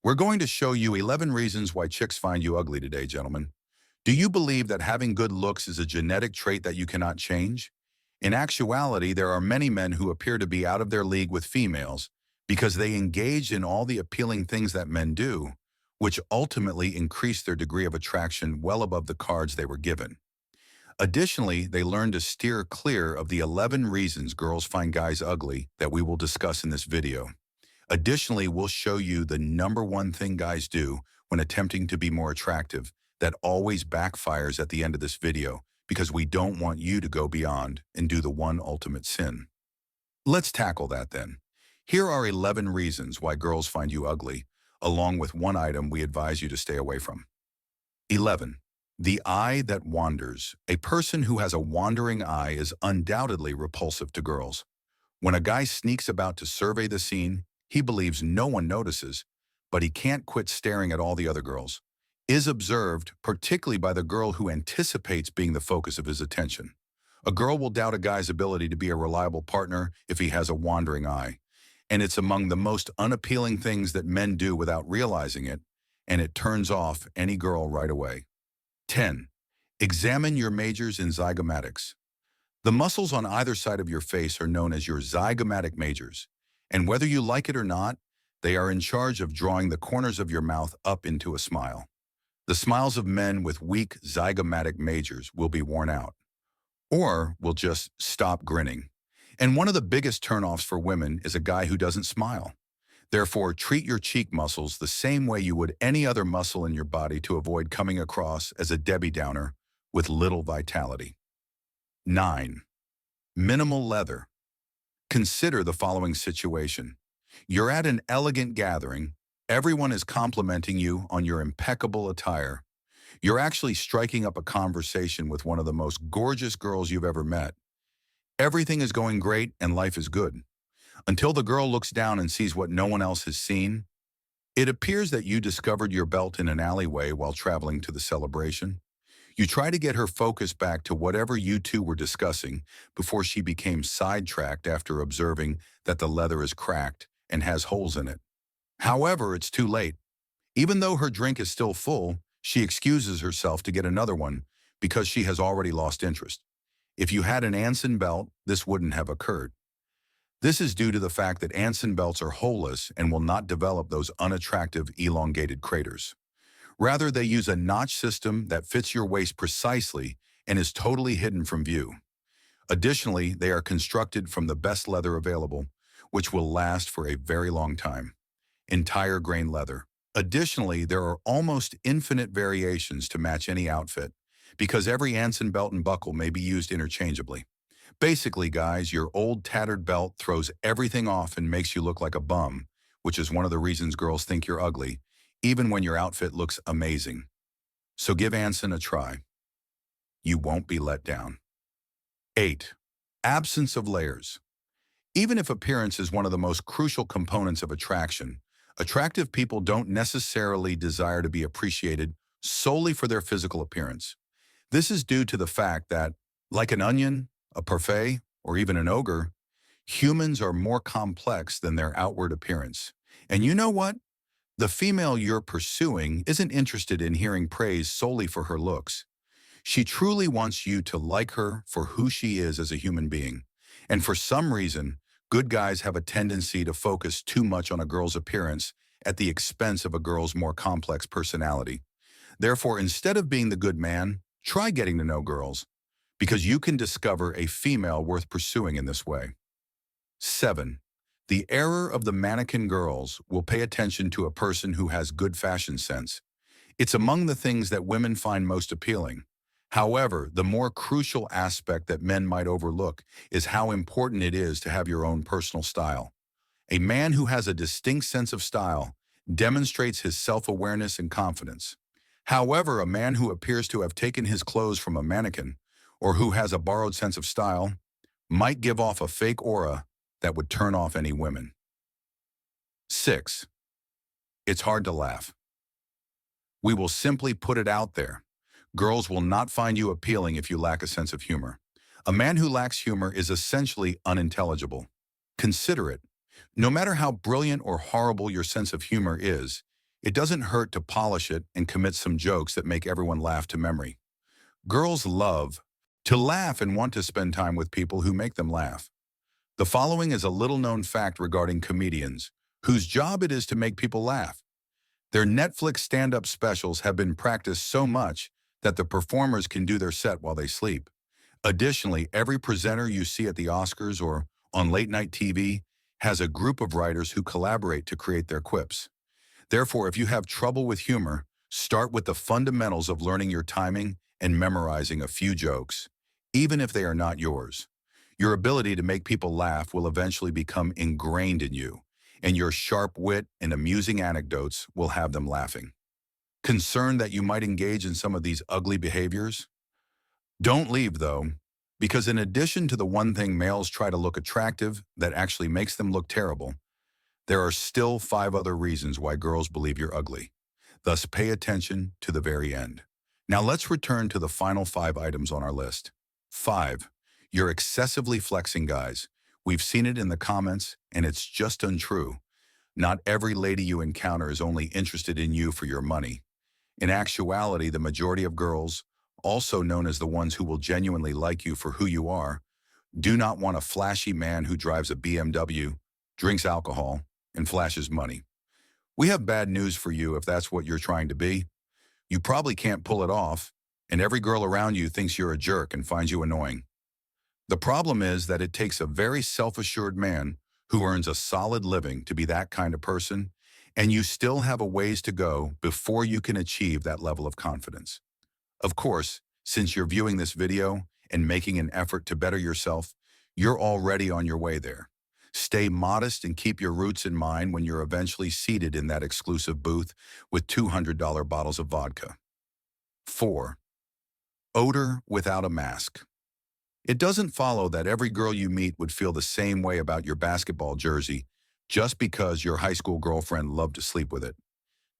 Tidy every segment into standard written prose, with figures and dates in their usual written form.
We're going to show you 11 reasons why chicks find you ugly today, gentlemen. Do you believe that having good looks is a genetic trait that you cannot change? In actuality, there are many men who appear to be out of their league with females because they engage in all the appealing things that men do, which ultimately increase their degree of attraction well above the cards they were given. Additionally, they learn to steer clear of the 11 reasons girls find guys ugly that we will discuss in this video. Additionally, we'll show you the number one thing guys do when attempting to be more attractive that always backfires at the end of this video because we don't want you to go beyond and do the one ultimate sin. Let's tackle that then. Here are 11 reasons why girls find you ugly, along with one item we advise you to stay away from. 11. The eye that wanders. A person who has a wandering eye is undoubtedly repulsive to girls. When a guy sneaks about to survey the scene, he believes no one notices, but he can't quit staring at all the other girls. Is observed, particularly by the girl who anticipates being the focus of his attention. A girl will doubt a guy's ability to be a reliable partner if he has a wandering eye. And it's among the most unappealing things that men do without realizing it, and it turns off any girl right away. 10. Examine your majors in zygomatics. The muscles on either side of your face are known as your zygomatic majors, and whether you like it or not, they are in charge of drawing the corners of your mouth up into a smile. The smiles of men with weak zygomatic majors will be worn out, or will just stop grinning. And one of the biggest turnoffs for women is a guy who doesn't smile. Therefore, treat your cheek muscles the same way you would any other muscle in your body to avoid coming across as a Debbie Downer with little vitality. 9. Minimal leather. Consider the following situation. You're at an elegant gathering. Everyone is complimenting you on your impeccable attire. You're actually striking up a conversation with one of the most gorgeous girls you've ever met. Everything is going great and life is good. Until the girl looks down and sees what no one else has seen. It appears that you discovered your belt in an alleyway while traveling to the celebration. You try to get her focus back to whatever you two were discussing before she became sidetracked after observing that the leather is cracked and has holes in it. However, it's too late. Even though her drink is still full, she excuses herself to get another one because she has already lost interest. If you had an Anson belt, this wouldn't have occurred. This is due to the fact that Anson belts are holeless and will not develop those unattractive elongated craters. Rather, they use a notch system that fits your waist precisely and is totally hidden from view. Additionally, they are constructed from the best leather available, which will last for a very long time. Entire grain leather. Additionally, there are almost infinite variations to match any outfit, because every Anson belt and buckle may be used interchangeably. Basically, guys, your old tattered belt throws everything off and makes you look like a bum, which is one of the reasons girls think you're ugly, even when your outfit looks amazing. So give Anson a try. You won't be let down. 8. Absence of layers. Even if appearance is one of the most crucial components of attraction, attractive people don't necessarily desire to be appreciated solely for their physical appearance. This is due to the fact that, like an onion, a parfait, or even an ogre, humans are more complex than their outward appearance. And you know what? The female you're pursuing isn't interested in hearing praise solely for her looks. She truly wants you to like her for who she is as a human being. And for some reason, good guys have a tendency to focus too much on a girl's appearance at the expense of a girl's more complex personality. Therefore, instead of being the good man, try getting to know girls, because you can discover a female worth pursuing in this way. 7. The error of the mannequin girls will pay attention to a person who has good fashion sense. It's among the things that women find most appealing. However, the more crucial aspect that men might overlook is how important it is to have your own personal style. A man who has a distinct sense of style demonstrates his self-awareness and confidence. However, a man who appears to have taken his clothes from a mannequin, or who has a borrowed sense of style, might give off a fake aura that would turn off any women. 6. It's hard to laugh. We will simply put it out there. Girls will not find you appealing if you lack a sense of humor. A man who lacks humor is essentially unintelligible. Consider it. No matter how brilliant or horrible your sense of humor is, It doesn't hurt to polish it and commit some jokes that make everyone laugh to memory. Girls love to laugh and want to spend time with people who make them laugh. The following is a little-known fact regarding comedians, whose job it is to make people laugh. Their Netflix stand-up specials have been practiced so much that the performers can do their set while they sleep. Additionally, every presenter you see at the Oscars or on late-night TV has a group of writers who collaborate to create their quips. Therefore, if you have trouble with humor, start with the fundamentals of learning your timing and memorizing a few jokes, even if they are not yours. Your ability to make people laugh will eventually become ingrained in you, and your sharp wit and amusing anecdotes will have them laughing. Concerned that you might engage in some of these ugly behaviors? Don't leave, though, because in addition to the one thing males try to look attractive that actually makes them look terrible, there are still 5 other reasons why girls believe you're ugly. Thus, pay attention to the very end. Now let's return to the final 5 items on our list. 5. You're excessively flexing, guys. We've seen it in the comments, and it's just untrue. Not every lady you encounter is only interested in you for your money. In actuality, the majority of girls, also known as the ones who will genuinely like you for who you are, do not want a flashy man who drives a BMW, drinks alcohol, and flashes money. We have bad news for you if that's what you're trying to be. You probably can't pull it off, and every girl around you thinks you're a jerk and finds you annoying. The problem is that it takes a very self-assured man who earns a solid living to be that kind of person, and you still have a ways to go before you can achieve that level of confidence. Of course, since you're viewing this video and making an effort to better yourself, you're already on your way there. Stay modest and keep your roots in mind when you're eventually seated in that exclusive booth with $200 bottles of vodka. 4. Odor without a mask. It doesn't follow that every girl you meet would feel the same way about your basketball jersey just because your high school girlfriend loved to sleep with it.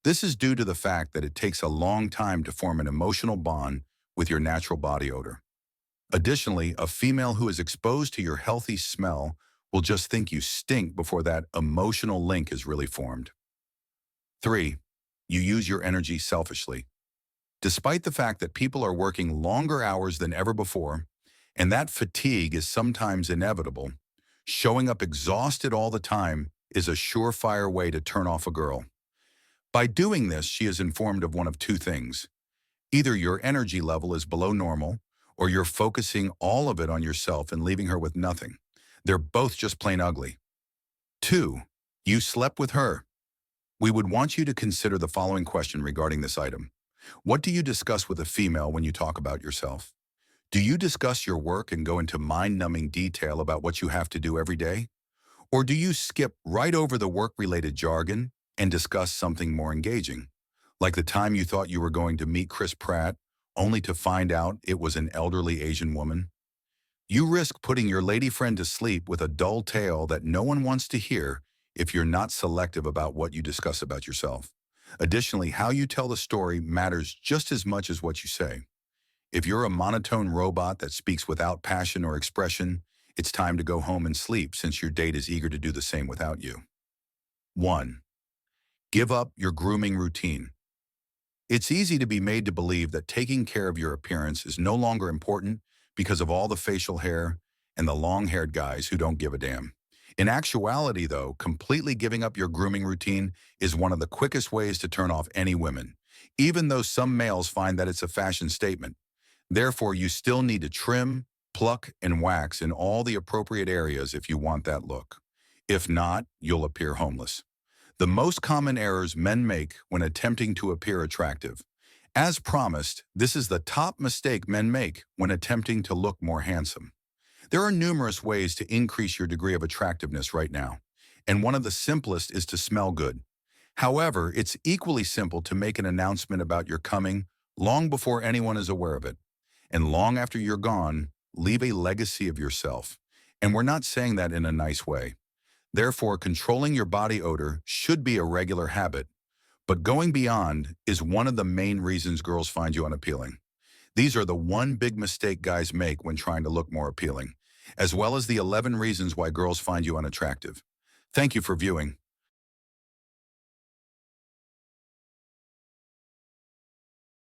This is due to the fact that it takes a long time to form an emotional bond with your natural body odor. Additionally, a female who is exposed to your healthy smell will just think you stink before that emotional link is really formed. 3. You use your energy selfishly. Despite the fact that people are working longer hours than ever before, and that fatigue is sometimes inevitable, showing up exhausted all the time is a surefire way to turn off a girl. By doing this, she is informed of one of 2 things. Either your energy level is below normal, or you're focusing all of it on yourself and leaving her with nothing. They're both just plain ugly. 2. You slept with her. We would want you to consider the following question regarding this item. What do you discuss with a female when you talk about yourself? Do you discuss your work and go into mind-numbing detail about what you have to do every day? Or do you skip right over the work-related jargon and discuss something more engaging, like the time you thought you were going to meet Chris Pratt, only to find out it was an elderly Asian woman? You risk putting your lady friend to sleep with a dull tale that no one wants to hear if you're not selective about what you discuss about yourself. Additionally, how you tell the story matters just as much as what you say. If you're a monotone robot that speaks without passion or expression, it's time to go home and sleep since your date is eager to do the same without you. 1. Give up your grooming routine. It's easy to be made to believe that taking care of your appearance is no longer important because of all the facial hair and the long-haired guys who don't give a damn. In actuality, though, completely giving up your grooming routine is one of the quickest ways to turn off any women, even though some males find that it's a fashion statement. Therefore, you still need to trim, pluck, and wax in all the appropriate areas if you want that look. If not, you'll appear homeless. The most common errors men make when attempting to appear attractive. As promised, this is the top mistake men make when attempting to look more handsome. There are numerous ways to increase your degree of attractiveness right now, and one of the simplest is to smell good. However, it's equally simple to make an announcement about your coming long before anyone is aware of it. And long after you're gone, leave a legacy of yourself. And we're not saying that in a nice way. Therefore, controlling your body odor should be a regular habit, but going beyond is one of the main reasons girls find you unappealing. These are the one big mistake guys make when trying to look more appealing, as well as the 11 reasons why girls find you unattractive. Thank you for viewing.